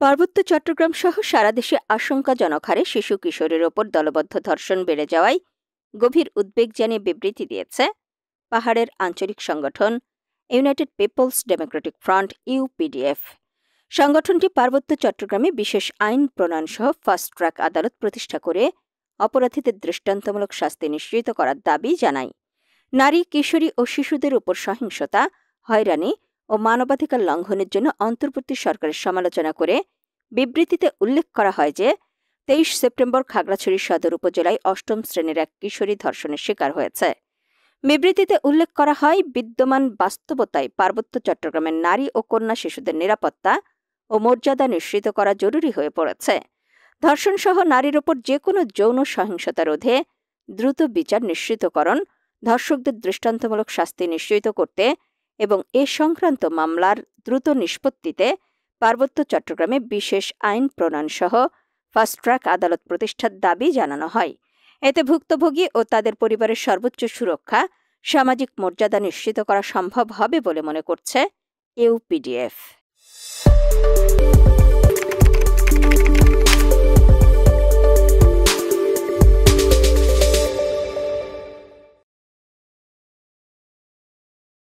পার্বত্য চট্টগ্রাম সহ সারা দেশে আশঙ্কাজনক হারে শিশু কিশোরের ওপর দলবদ্ধ ধর্ষণ বেড়ে যাওয়ায় গভীর উদ্বেগ জানিয়ে বিবৃতি দিয়েছে পাহাড়ের আঞ্চলিক সংগঠন United Peoples Democratic Front UPDF. সংগঠনটি পার্বত্য চট্টগ্রামে বিশেষ আইন প্রণয়নসহ ফাস্ট ট্র্যাক আদালত প্রতিষ্ঠা করে অপরাধীদের দৃষ্টান্তমূলক শাস্তি নিশ্চিত করার দাবি জানায়। নারী, কিশোরী ও শিশুদের উপর সহিংসতা, হয়রানি ও মানবাধিকার লঙ্ঘনের জন্য অন্তর্বর্তী সরকারের সমালোচনা করে বিবৃতিতে উল্লেখ করা হয় যে 23 সেপ্টেম্বর খাগড়াছড়ি সদর উপজেলায় 8ম শ্রেণীর এক কিশোরী ধর্ষণের শিকার হয়েছে। বিবৃতিতে উল্লেখ করা হয়, বিদ্যমান বাস্তবতায় পার্বত্য চট্টগ্রামের নারী ও কন্যা শিশুদের নিরাপত্তা ও মর্যাদা নিশ্চিত করা জরুরি হয়ে পড়েছে। ধর্ষণসহ নারীর ওপর যে কোনো যৌন সহিংসতা রোধে দ্রুত বিচার নিশ্চিতকরণ, ধর্ষকদের দৃষ্টান্তমূলক শাস্তি নিশ্চিত করতে এবং এ সংক্রান্ত মামলার দ্রুত নিষ্পত্তিতে পার্বত্য চট্টগ্রামে বিশেষ আইন প্রণয়নসহ ফাস্ট ট্র্যাক আদালত প্রতিষ্ঠার দাবি জানানো হয়। এতে ভুক্তভোগী ও তাদের পরিবারের সর্বোচ্চ সুরক্ষা, সামাজিক মর্যাদা নিশ্চিত করা সম্ভব হবে বলে মনে করছে ইউপিডিএফ।